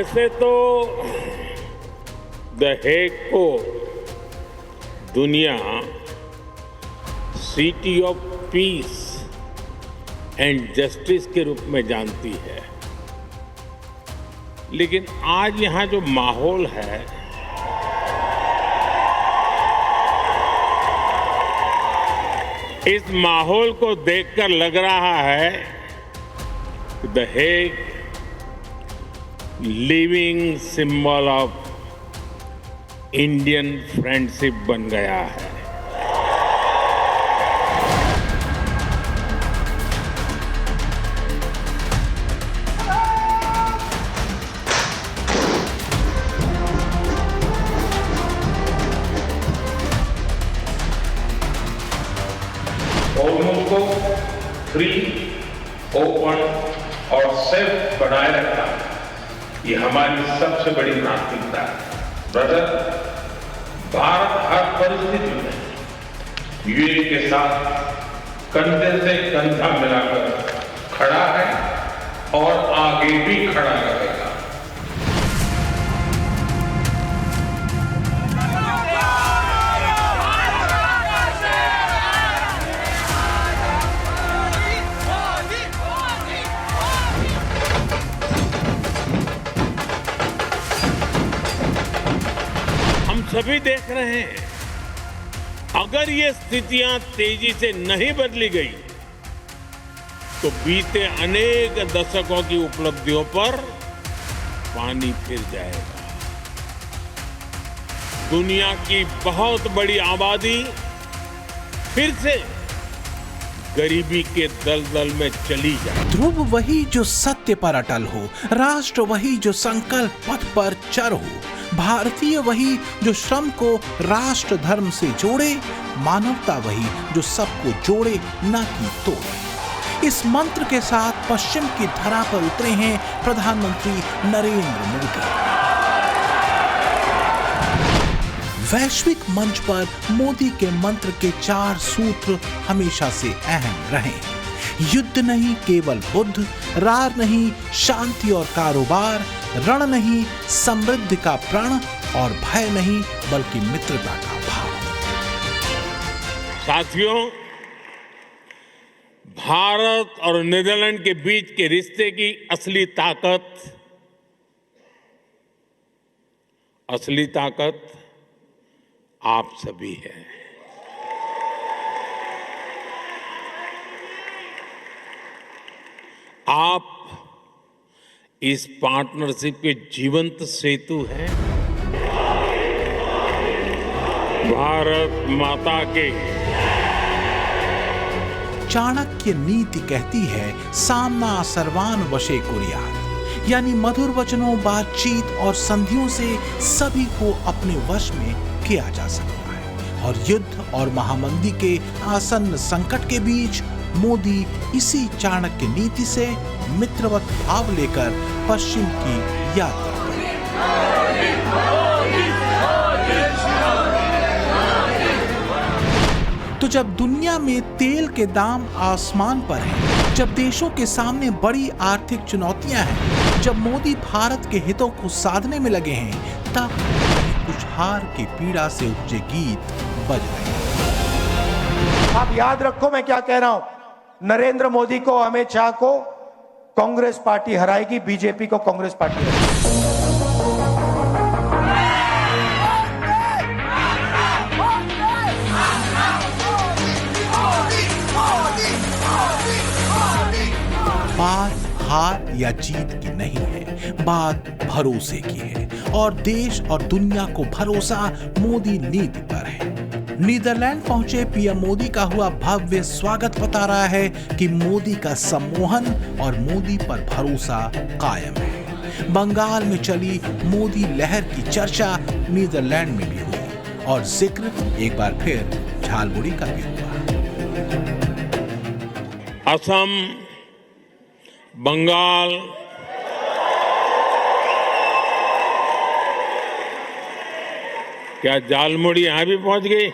वैसे तो the Hague को दुनिया city of peace and justice के रूप में जानती है, लेकिन आज यहां जो माहौल है इस माहौल को देखकर लग रहा है कि the Hague living symbol of Indian friendship बन गया है। होमों को फ्री, ओपन और सेफ बनाए रखना ये हमारी सबसे बड़ी प्राथमिकता है। ब्रदर, भारत हर परिस्थिति में यूएई के साथ कंधे से कंधा मिलाकर खड़ा है और आगे भी खड़ा रहेगा। सभी देख रहे हैं, अगर ये स्थितियां तेजी से नहीं बदली गई तो बीते अनेक दशकों की उपलब्धियों पर पानी फिर जाएगा। दुनिया की बहुत बड़ी आबादी फिर से गरीबी के दलदल में चली जाए। ध्रुव वही जो सत्य पर अटल हो, राष्ट्र वही जो संकल्प पथ पर चर हो, भारतीय वही जो श्रम को राष्ट्र धर्म से जोड़े, मानवता वही जो सबको जोड़े न कि तोड़े। इस मंत्र के साथ पश्चिम की धरा पर उतरे हैं प्रधानमंत्री नरेंद्र मोदी। वैश्विक मंच पर मोदी के मंत्र के 4 सूत्र हमेशा से अहम रहे। युद्ध नहीं केवल बुद्ध, रार नहीं शांति और कारोबार, रण नहीं समृद्धि का प्रण और भय नहीं बल्कि मित्रता का भाव। साथियों, भारत और नीदरलैंड के बीच के रिश्ते की असली ताकत आप सभी हैं। आप इस पार्टनरशिप के जीवंत सेतु हैं। भारत माता के। चाणक्य नीति कहती है, सामना सर्वान वशे कुर्यात्, यानी मधुर वचनों, बातचीत और संधियों से सभी को अपने वश में किया जा सकता है। और युद्ध और महामंदी के आसन्न संकट के बीच मोदी इसी चाणक्य नीति से मित्रवत भाव लेकर पश्चिम की यात्रा करें। तो जब दुनिया में तेल के दाम आसमान पर हैं, जब देशों के सामने बड़ी आर्थिक चुनौतियां हैं, जब मोदी भारत के हितों को साधने में लगे हैं, तब कुछ हार की पीड़ा से उपजे गीत बज रहे हैं। आप याद रखो मैं क्या कह रहा हूं। नरेंद्र मोदी को, अमित शाह को कांग्रेस पार्टी हराएगी, बीजेपी को कांग्रेस पार्टी हराएगी। बात हार या जीत की नहीं है, बात भरोसे की है और देश और दुनिया को भरोसा मोदी नीति पर है। नीदरलैंड पहुंचे पीएम मोदी का हुआ भव्य स्वागत बता रहा है कि मोदी का सम्मोहन और मोदी पर भरोसा कायम है। बंगाल में चली मोदी लहर की चर्चा नीदरलैंड में भी हुई और जिक्र एक बार फिर झालमुड़ी का भी हुआ। असम, बंगाल, क्या झालमुड़ी यहां भी पहुंच गई?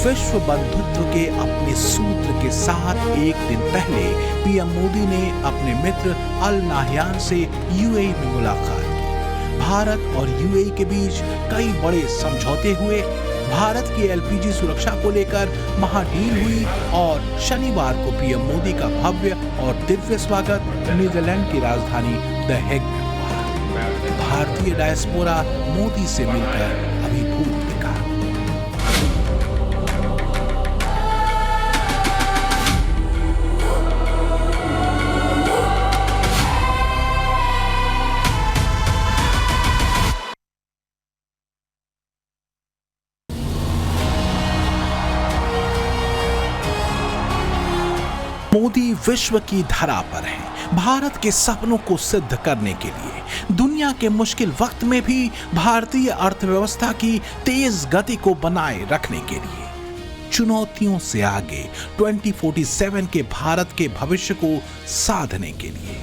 विश्व बंधुत्व के अपने सूत्र के साथ एक दिन पहले पीएम मोदी ने अपने मित्र अल नाह्यान से यूएई में मुलाकात की। भारत और यूएई के बीच कई बड़े समझौते हुए, भारत की एलपीजी सुरक्षा को लेकर महाडील हुई और शनिवार को पीएम मोदी का भव्य और दिव्य स्वागत नीदरलैंड की राजधानी द हेग में हुआ। भारतीय डायस्पोरा मोदी से मिलकर अभिभूत दिखा। मोदी विश्व की धरा पर हैं, भारत के सपनों को सिद्ध करने के लिए। दुनिया के मुश्किल वक्त में भी भारतीय अर्थव्यवस्था की तेज गति को बनाए रखने के लिए। चुनौतियों से आगे 2047 के भारत के भविष्य को साधने के लिए।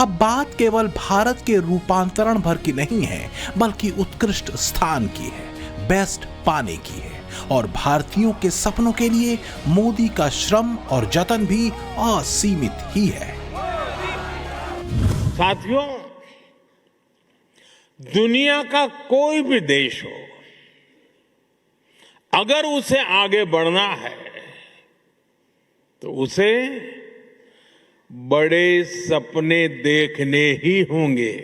अब बात केवल भारत के रूपांतरण भर की नहीं है, बल्कि उत्कृष्ट स्थान की है, बेस्ट पाने की है। और भारतीयों के सपनों के लिए मोदी का श्रम और जतन भी असीमित ही है। साथियों, दुनिया का कोई भी देश हो, अगर उसे आगे बढ़ना है तो उसे बड़े सपने देखने ही होंगे।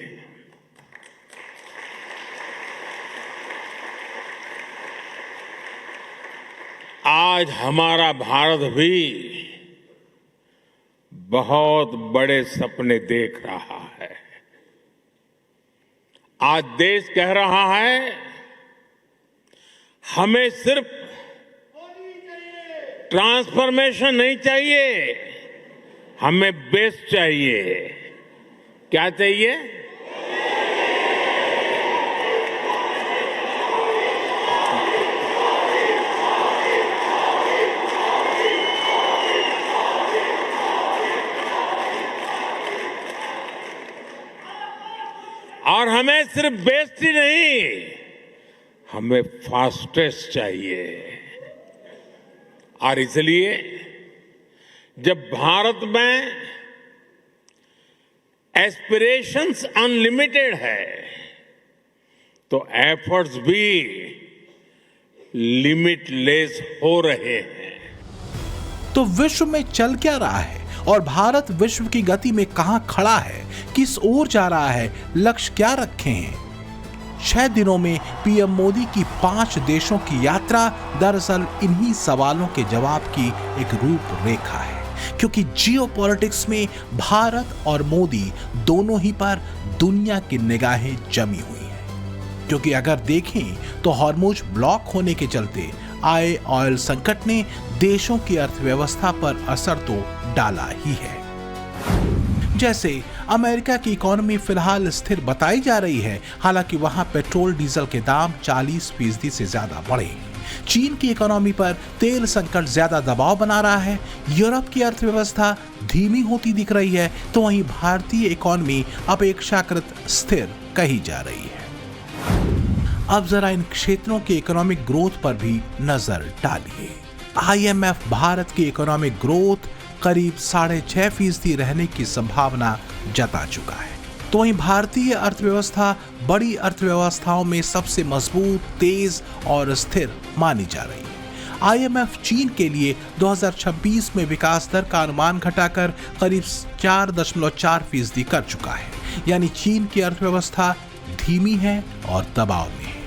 आज हमारा भारत भी बहुत बड़े सपने देख रहा है। आज देश कह रहा है, हमें सिर्फ ट्रांसफॉर्मेशन नहीं चाहिए, हमें बेस्ट चाहिए। क्या चाहिए? और हमें सिर्फ बेस्ट ही नहीं, हमें फास्टेस्ट चाहिए। और इसलिए जब भारत में एस्पिरेशंस अनलिमिटेड है, तो एफर्ट्स भी लिमिटलेस हो रहे हैं। तो विश्व में चल क्या रहा है और भारत विश्व की गति में कहां खड़ा है, किस ओर जा रहा है, लक्ष्य क्या रखे हैं? 6 दिनों में पीएम मोदी की 5 देशों की यात्रा दरअसल इन्हीं सवालों के जवाब की एक रूपरेखा है। क्योंकि जियोपॉलिटिक्स में भारत और मोदी दोनों ही पर दुनिया की निगाहें जमी हुई हैं। क्योंकि अगर देखें तो हॉर्मुज ब्लॉक होने के चलते आए ऑयल संकट ने देशों की अर्थव्यवस्था पर असर तो डाला ही है। जैसे अमेरिका की इकोनॉमी फिलहाल स्थिर बताई जा रही है, हालांकि वहां पेट्रोल डीजल के दाम 40% से ज्यादा बढ़े। चीन की इकोनॉमी पर तेल संकट ज्यादा दबाव बना रहा है। यूरोप की अर्थव्यवस्था धीमी होती दिख रही है, तो वहीं भारतीय इकोनॉमी अपेक्षाकृत स्थिर कही जा रही है। अब जरा इन क्षेत्रों के इकोनॉमिक ग्रोथ पर भी नजर डालिए। आईएमएफ भारत की इकोनॉमिक ग्रोथ करीब 6.5% रहने की संभावना जता चुका है। तो वहीं भारतीय अर्थव्यवस्था बड़ी अर्थव्यवस्थाओं में सबसे मजबूत, तेज और स्थिर मानी जा रही है। आईएमएफ चीन के लिए 2026 में विकास दर का अनुमान घटाकर करीब 4.4% कर चुका है। यानी चीन की अर्थव्यवस्था धीमी है और दबाव में है।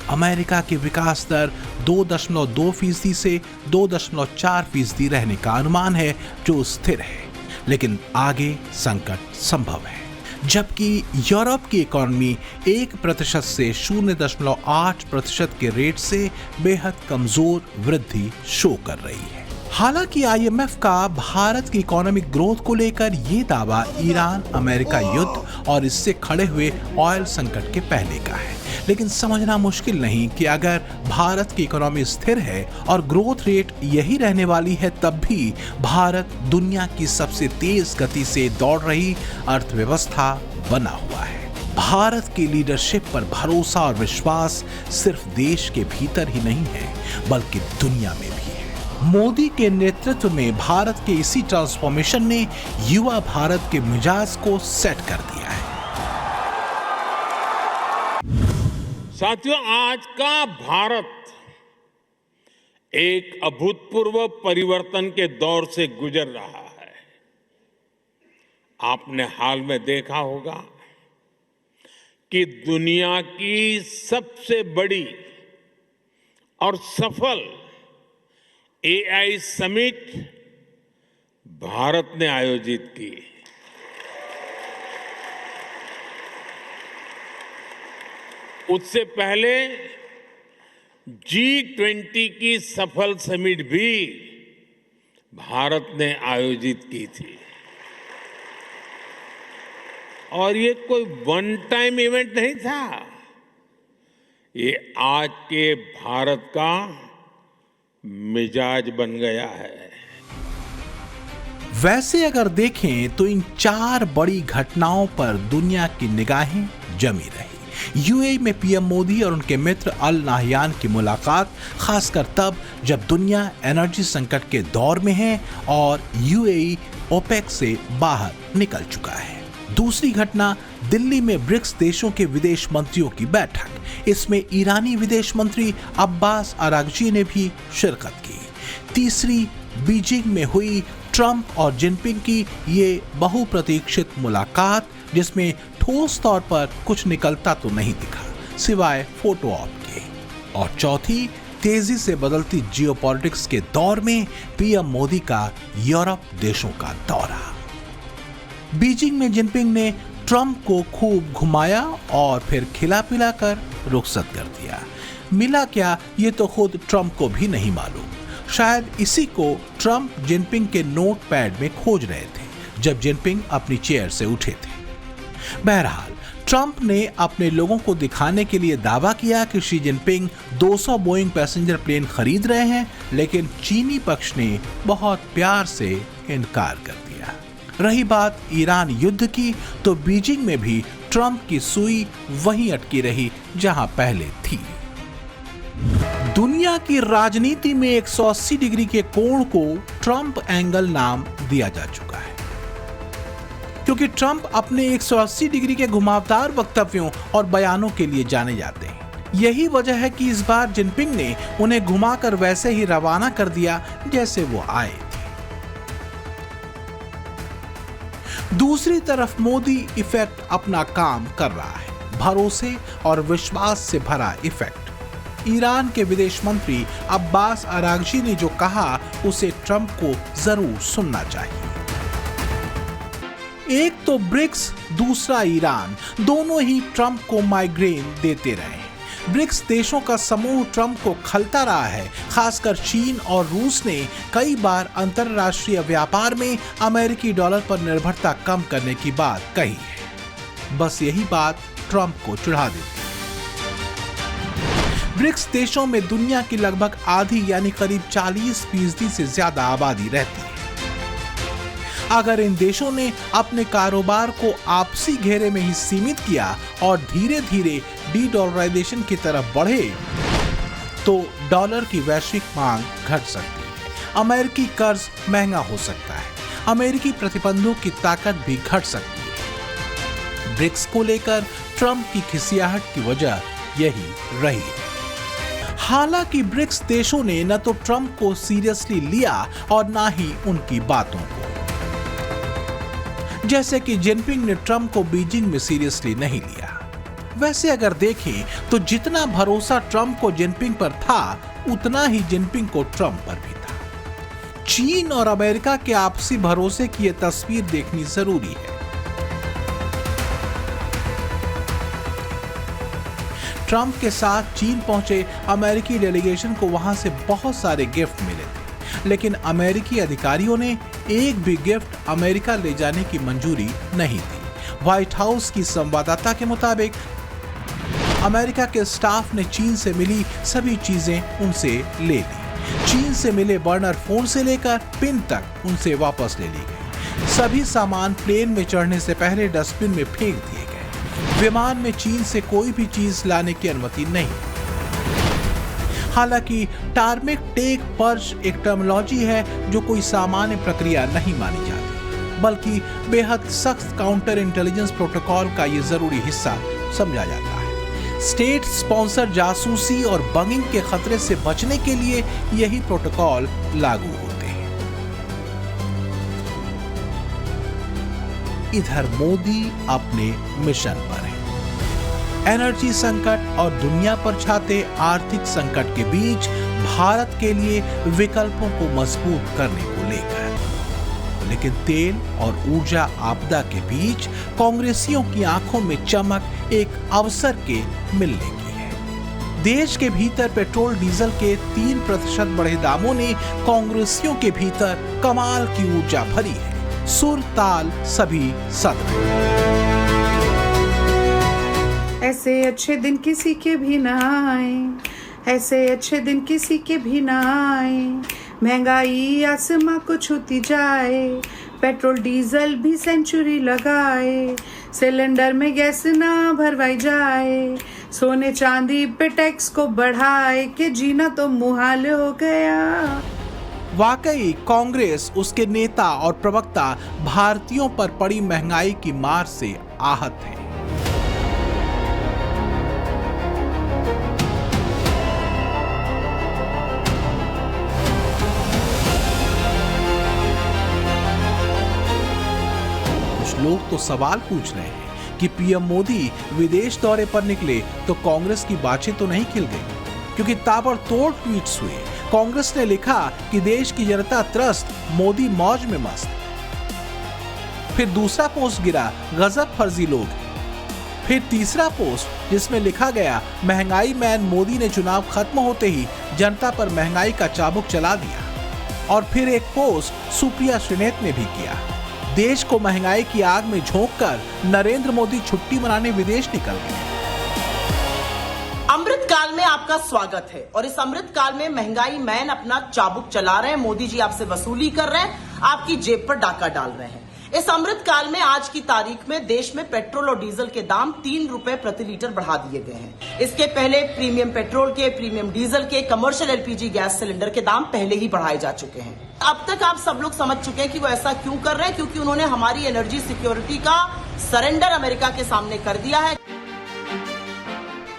अमेरिका की विकास दर 2.2% से 2.4% रहने का अनुमान है, जो स्थिर है, लेकिन आगे संकट संभव है। जबकि यूरोप की इकोनॉमी 1% से 0.8% के रेट से बेहद कमजोर वृद्धि शो कर रही है। हालांकि आईएमएफ का भारत की इकोनॉमिक ग्रोथ को लेकर यह दावा ईरान अमेरिका युद्ध और इससे खड़े हुए ऑयल संकट के पहले का है, लेकिन समझना मुश्किल नहीं कि अगर भारत की इकोनॉमी स्थिर है और ग्रोथ रेट यही रहने वाली है, तब भी भारत दुनिया की सबसे तेज गति से दौड़ रही अर्थव्यवस्था बना हुआ है। भारत की लीडरशिप पर भरोसा और विश्वास सिर्फ देश के भीतर ही नहीं है बल्कि दुनिया में भी है। मोदी के नेतृत्व में भारत के इसी ट्रांसफॉर्मेशन ने युवा भारत के मिजाज को सेट कर दिया है। साथियों, आज का भारत एक अभूतपूर्व परिवर्तन के दौर से गुजर रहा है। आपने हाल में देखा होगा कि दुनिया की सबसे बड़ी और सफल एआई समिट भारत ने आयोजित की। उससे पहले G20 की सफल समिट भी भारत ने आयोजित की थी। और ये कोई वन टाइम इवेंट नहीं था, ये आज के भारत का मिजाज बन गया है। वैसे अगर देखें तो इन 4 बड़ी घटनाओं पर दुनिया की निगाहें जमी रही। यूएई में पीएम मोदी और उनके मित्र अल नाहयान की मुलाकात, खासकर तब जब दुनिया एनर्जी संकट के दौर में है और यूएई ओपेक से बाहर निकल चुका है। दूसरी घटना दिल्ली में ब्रिक्स देशों के विदेश मंत्रियों की बैठक। इसमें ईरानी विदेश मंत्री अब्बास अरागची ने भी शिरकत की। तीसरी बीजिंग में हुई ट्रंप और जिनपिंग की ये बहुप्रतीक्षित मुलाकात, जिसमें ठोस तौर पर कुछ निकलता तो नहीं दिखा सिवाय फोटो ऑप के। और चौथी, तेजी से बदलती जियोपॉलिटिक्स के दौर में पीएम मोदी का यूरोप देशों का दौरा। बीजिंग में जिनपिंग ने ट्रंप को खूब घुमाया और फिर खिला पिला कर रुखसत कर दिया। मिला क्या, ये तो खुद ट्रंप को भी नहीं मालूम। शायद इसी को ट्रंप जिनपिंग के नोट पैड में खोज रहे थे जब जिनपिंग अपनी चेयर से उठे थे। बहरहाल, ट्रंप ने अपने लोगों को दिखाने के लिए दावा किया कि Xi Jinping 200 Boeing passenger plane खरीद रहे हैं, लेकिन चीनी पक्ष ने बहुत प्यार से इनकार कर दिया। रही बात ईरान युद्ध की, तो बीजिंग में भी ट्रंप की सुई वहीं अटकी रही जहां पहले थी। दुनिया की राजनीति में 180 डिग्री के कोण को ट्रंप एंगल नाम दिया जा चुका है, क्योंकि ट्रंप अपने 180 डिग्री के घुमावदार वक्तव्यों और बयानों के लिए जाने जाते हैं। यही वजह है कि इस बार जिनपिंग ने उन्हें घुमाकर वैसे ही रवाना कर दिया जैसे वो आए थे। दूसरी तरफ मोदी इफेक्ट अपना काम कर रहा है, भरोसे और विश्वास से भरा इफेक्ट। ईरान के विदेश मंत्री अब्बास अरागची ने जो कहा उसे ट्रंप को जरूर सुनना चाहिए। एक तो ब्रिक्स, दूसरा ईरान, दोनों ही ट्रंप को माइग्रेन देते रहे। ब्रिक्स देशों का समूह ट्रंप को खलता रहा है। खासकर चीन और रूस ने कई बार अंतरराष्ट्रीय व्यापार में अमेरिकी डॉलर पर निर्भरता कम करने की बात कही है। बस यही बात ट्रंप को चिढ़ा देती है। ब्रिक्स देशों में दुनिया की लगभग आधी यानी करीब 40% से ज्यादा आबादी रहती है। अगर इन देशों ने अपने कारोबार को आपसी घेरे में ही सीमित किया और धीरे धीरे डी-डॉलराइजेशन की तरफ बढ़े, तो डॉलर की वैश्विक मांग घट सकती है, अमेरिकी कर्ज महंगा हो सकता है, अमेरिकी प्रतिबंधों की ताकत भी घट सकती है। ब्रिक्स को लेकर ट्रंप की खिसियाहट की वजह यही रही है। हालांकि ब्रिक्स देशों ने न तो ट्रंप को सीरियसली लिया और न ही उनकी बातों को। जैसे कि जिनपिंग ने ट्रंप को बीजिंग में सीरियसली नहीं लिया। वैसे अगर देखें तो जितना भरोसा ट्रंप को जिनपिंग पर था, उतना ही जिनपिंग को ट्रंप पर भी था। चीन और अमेरिका के आपसी भरोसे की यह तस्वीर देखनी जरूरी है। ट्रंप के साथ चीन पहुंचे अमेरिकी डेलीगेशन को वहां से बहुत सारे गिफ्ट मिले थे, लेकिन अमेरिकी अधिकारियों ने एक भी गिफ्ट अमेरिका ले जाने की मंजूरी नहीं दी। व्हाइट हाउस की संवाददाता के मुताबिक अमेरिका के स्टाफ ने चीन से मिली सभी चीजें उनसे ले ली। चीन से मिले बर्नर फोन से लेकर पिन तक उनसे वापस ले ली गई। सभी सामान प्लेन में चढ़ने से पहले डस्टबिन में फेंक दिए गए। विमान में चीन से कोई भी चीज लाने की अनुमति नहीं। हालांकि टारमेक टेक पर्च एक टर्मिनोलॉजी है जो कोई सामान्य प्रक्रिया नहीं मानी जाती, बल्कि बेहद सख्त काउंटर इंटेलिजेंस प्रोटोकॉल का ये जरूरी हिस्सा समझा जाता है। स्टेट स्पॉन्सर जासूसी और बगिंग के खतरे से बचने के लिए यही प्रोटोकॉल लागू होते हैं। इधर मोदी अपने मिशन पर है। एनर्जी संकट और दुनिया पर छाते आर्थिक संकट के बीच भारत के लिए विकल्पों को मजबूत करने को लेकर, लेकिन तेल और ऊर्जा आपदा के बीच कांग्रेसियों की आंखों में चमक एक अवसर के मिलने की है। देश के भीतर पेट्रोल डीजल के 3% बढ़े दामों ने कांग्रेसियों के भीतर कमाल की ऊर्जा भरी है। सुर ताल सभी सद रहे। ऐसे अच्छे दिन किसी के भी ना आए, ऐसे अच्छे दिन किसी के भी ना आए। महंगाई आसमां को छूती जाए, पेट्रोल डीजल भी सेंचुरी लगाए। सिलेंडर में गैस ना भरवाई जाए, सोने चांदी पे टैक्स को बढ़ाए के जीना तो मुहाल हो गया। वाकई कांग्रेस, उसके नेता और प्रवक्ता भारतीयों पर पड़ी महंगाई की मार से आहत हैं। लोग तो सवाल पूछ रहे हैं कि पीएम मोदी विदेश दौरे पर निकले तो कांग्रेस की बातें तो नहीं खिल गई, क्योंकि ताबड़तोड़ ट्वीट्स हुए। कांग्रेस ने लिखा कि देश की जनता त्रस्त, मोदी मौज में मस्त। फिर दूसरा पोस्ट गिरा, गजब फर्जी लोग। फिर तीसरा पोस्ट जिसमें लिखा गया, महंगाई मैन मोदी ने चुनाव खत्म होते ही जनता पर महंगाई का चाबुक चला दिया। और फिर एक पोस्ट सुप्रिया श्रीनेत ने भी किया, देश को महंगाई की आग में झोंककर नरेंद्र मोदी छुट्टी मनाने विदेश निकल गए। अमृत काल में आपका स्वागत है और इस अमृत काल में महंगाई मैन अपना चाबुक चला रहे हैं। मोदी जी आपसे वसूली कर रहे हैं, आपकी जेब पर डाका डाल रहे हैं। इस अमृत काल में आज की तारीख में देश में पेट्रोल और डीजल के दाम 3 रुपए प्रति लीटर बढ़ा दिए गए हैं। इसके पहले प्रीमियम पेट्रोल के, प्रीमियम डीजल के, कमर्शियल एलपीजी गैस सिलेंडर के दाम पहले ही बढ़ाए जा चुके हैं। अब तक आप सब लोग समझ चुके हैं कि वो ऐसा क्यों कर रहे हैं, क्योंकि उन्होंने हमारी एनर्जी सिक्योरिटी का सरेंडर अमेरिका के सामने कर दिया है।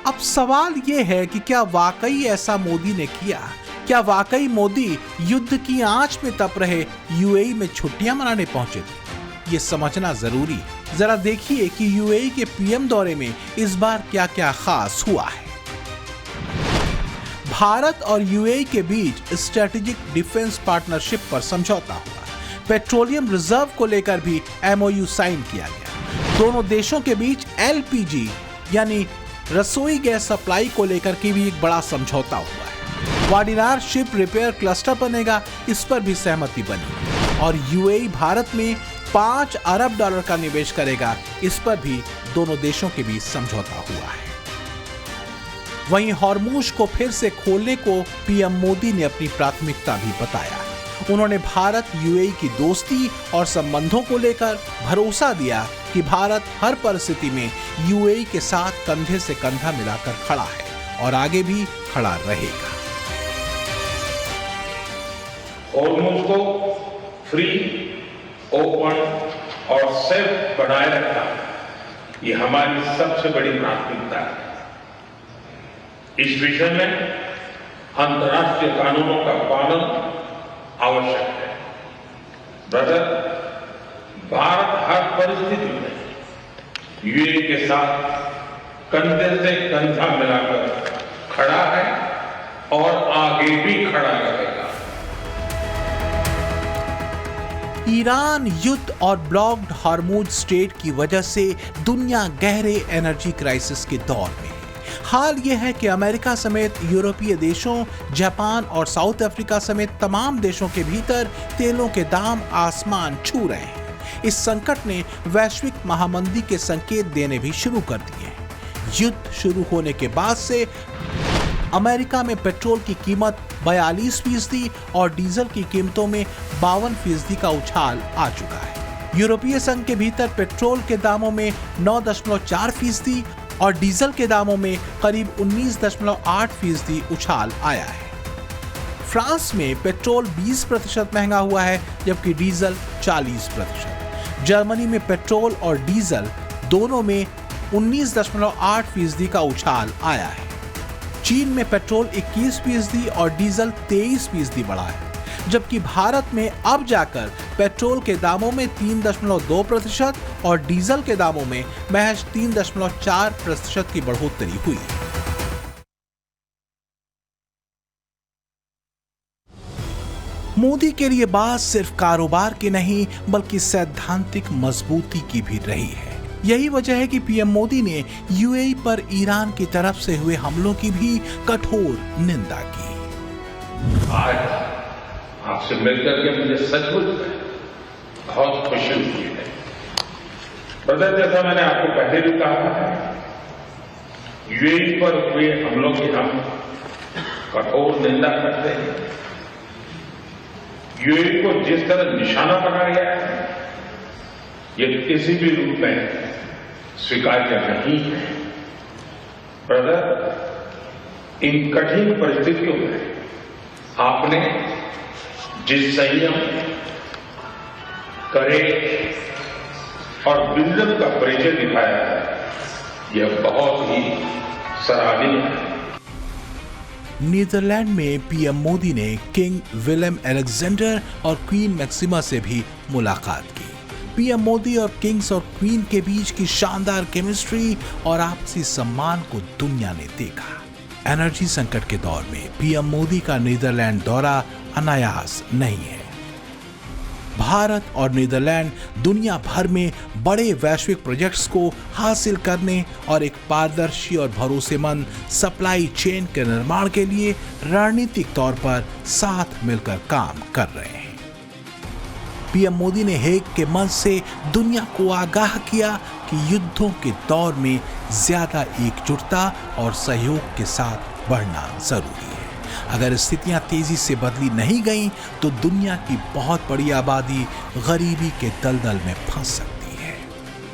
अब सवाल ये है कि क्या वाकई ऐसा मोदी ने किया? क्या वाकई मोदी युद्ध की आंच में तप रहे यूएई में छुट्टियां मनाने पहुंचे थे? ये समझना जरूरी है। जरा देखिए कि यूएई के पीएम दौरे में इस बार क्या क्या खास हुआ है। भारत और यूएई के बीच स्ट्रेटेजिक डिफेंस पार्टनरशिप पर समझौता हुआ। पेट्रोलियम रिजर्व को लेकर भी एमओयू साइन किया गया। दोनों देशों के बीच एलपीजी यानी रसोई गैस सप्लाई को लेकर के भी एक बड़ा समझौता हुआ है। वाडिनार शिप रिपेयर क्लस्टर बनेगा, इस पर भी सहमति बनी। और यूएई भारत में $5 अरब का निवेश करेगा, इस पर भी दोनों देशों के बीच समझौता हुआ है। वहीं हॉर्मुज को फिर से खोलने को पीएम मोदी ने अपनी प्राथमिकता भी बताया। उन्होंने भारत यूएई की दोस्ती और संबंधों को लेकर भरोसा दिया कि भारत हर परिस्थिति में यूएई के साथ कंधे से कंधा मिलाकर खड़ा है और आगे भी खड़ा रहेगा। हॉर्मुज को फ्री, ओपन और सेफ बनाए रखना, ये हमारी सबसे बड़ी प्राथमिकता है। इस विषय में अंतर्राष्ट्रीय कानूनों का पालन आवश्यक है। ब्रदर, भारत हर परिस्थिति में यूएई के साथ कंधे से कंधा मिलाकर खड़ा है और आगे भी खड़ा रहेगा। ईरान युद्ध और ब्लॉक्ड हॉर्मुज स्ट्रेट की वजह से दुनिया गहरे एनर्जी क्राइसिस के दौर में है। हाल यह है कि अमेरिका समेत यूरोपीय देशों, जापान और साउथ अफ्रीका समेत तमाम देशों के भीतर तेलों के दाम आसमान छू रहे हैं। इस संकट ने वैश्विक महामंदी के संकेत देने भी शुरू कर दिए हैं। युद्ध शुरू होने के बाद से अमेरिका में पेट्रोल की कीमत 42% और डीजल की कीमतों में 52% का उछाल आ चुका है। यूरोपीय संघ के भीतर पेट्रोल के दामों में 9.4% और डीजल के दामों में करीब 19.8% उछाल आया है। फ्रांस में पेट्रोल 20% महंगा हुआ है, जबकि डीजल 40%। जर्मनी में पेट्रोल और डीजल दोनों में 19.8% का उछाल आया है। चीन में पेट्रोल 21% और डीजल 23% बढ़ा है, जबकि भारत में अब जाकर पेट्रोल के दामों में 3.2% और डीजल के दामों में महज 3.4% की बढ़ोतरी हुई। मोदी के लिए बात सिर्फ कारोबार की नहीं बल्कि सैद्धांतिक मजबूती की भी रही है। यही वजह है कि पीएम मोदी ने यूएई पर ईरान की तरफ से हुए हमलों की भी कठोर निंदा की। आज आपसे मिलकर के मुझे सचमुच बहुत खुशी हुई है। ब्रदर, जैसा मैंने आपको पहले भी कहा है, यूएई पर हुए हमलों की हम कठोर निंदा करते हैं। यूएई को जिस तरह निशाना बनाया गया है, ये किसी भी रूप में स्वीकार्य नहीं है। ब्रदर, इन कठिन परिस्थितियों में आपने जिस संयम, करेज और विजडम का परिचय दिखाया है, यह बहुत ही सराहनीय है। नीदरलैंड में पीएम मोदी ने किंग विलियम अलेक्जेंडर और क्वीन मैक्सिमा से भी मुलाकात की। पीएम मोदी और किंग्स और क्वीन के बीच की शानदार केमिस्ट्री और आपसी सम्मान को दुनिया ने देखा। एनर्जी संकट के दौर में पीएम मोदी का नीदरलैंड दौरा अनायास नहीं है। भारत और नीदरलैंड दुनिया भर में बड़े वैश्विक प्रोजेक्ट्स को हासिल करने और एक पारदर्शी और भरोसेमंद सप्लाई चेन के निर्माण के लिए रणनीतिक तौर पर साथ मिलकर काम कर रहे हैं। पीएम मोदी ने हेग के मंच से दुनिया को आगाह किया कि युद्धों के दौर में ज्यादा एकजुटता और सहयोग के साथ बढ़ना जरूरी है। अगर स्थितियां तेजी से बदली नहीं गईं तो दुनिया की बहुत बड़ी आबादी गरीबी के दलदल में फंस सकती है।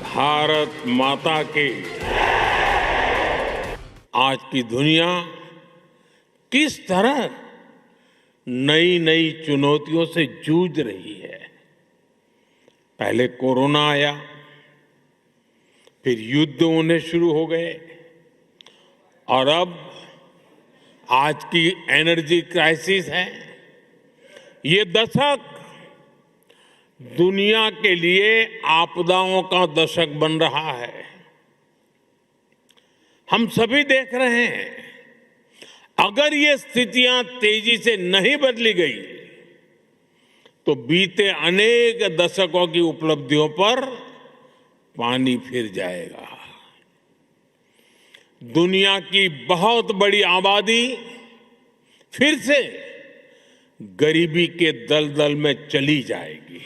भारत माता के आज की दुनिया किस तरह नई नई चुनौतियों से जूझ रही है। पहले कोरोना आया, फिर युद्ध होने शुरू हो गए और अब आज की एनर्जी क्राइसिस है। ये दशक दुनिया के लिए आपदाओं का दशक बन रहा है। हम सभी देख रहे हैं, अगर ये स्थितियां तेजी से नहीं बदली गई तो बीते अनेक दशकों की उपलब्धियों पर पानी फिर जाएगा। दुनिया की बहुत बड़ी आबादी फिर से गरीबी के दलदल में चली जाएगी।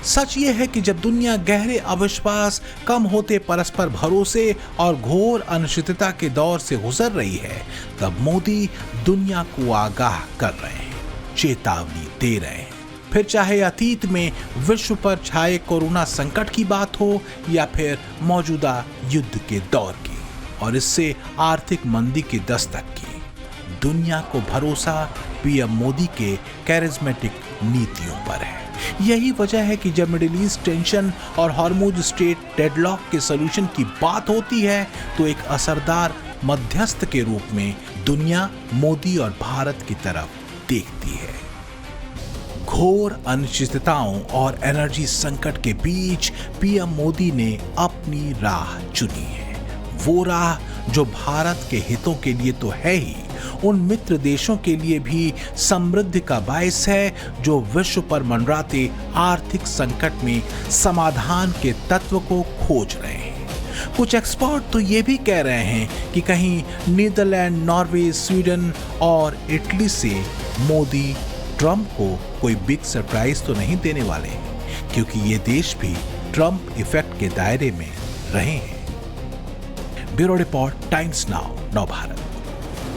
सच ये है कि जब दुनिया गहरे अविश्वास, कम होते परस्पर भरोसे और घोर अनिश्चितता के दौर से गुजर रही है, तब मोदी दुनिया को आगाह कर रहे हैं, चेतावनी दे रहे हैं। फिर चाहे अतीत में विश्व पर छाए कोरोना संकट की बात हो या फिर मौजूदा युद्ध के दौर की और इससे आर्थिक मंदी की दस्तक की, दुनिया को भरोसा पीएम मोदी के कैरिज्मेटिक नीतियों पर है। यही वजह है कि जब मिडिल ईस्ट टेंशन और हॉर्मुज स्ट्रेट डेडलॉक के सॉल्यूशन की बात होती है तो एक असरदार मध्यस्थ के रूप में दुनिया मोदी और भारत की तरफ देखती है। घोर अनिश्चितताओं और एनर्जी संकट के बीच पीएम मोदी ने अपनी राह चुनी है। वो राह जो भारत के हितों के लिए तो है ही, उन मित्र देशों के लिए भी समृद्धि का बायस है जो विश्व पर मंडराते आर्थिक संकट में समाधान के तत्व को खोज रहे हैं। कुछ एक्सपर्ट तो ये भी कह रहे हैं कि कहीं नीदरलैंड, नॉर्वे, स्वीडन और इटली से मोदी ट्रंप को कोई बिग सरप्राइज तो नहीं देने वाले, क्योंकि ये देश भी ट्रंप इफेक्ट के दायरे में रहे हैं। ब्यूरो रिपोर्ट, टाइम्स नाउ, नव भारत।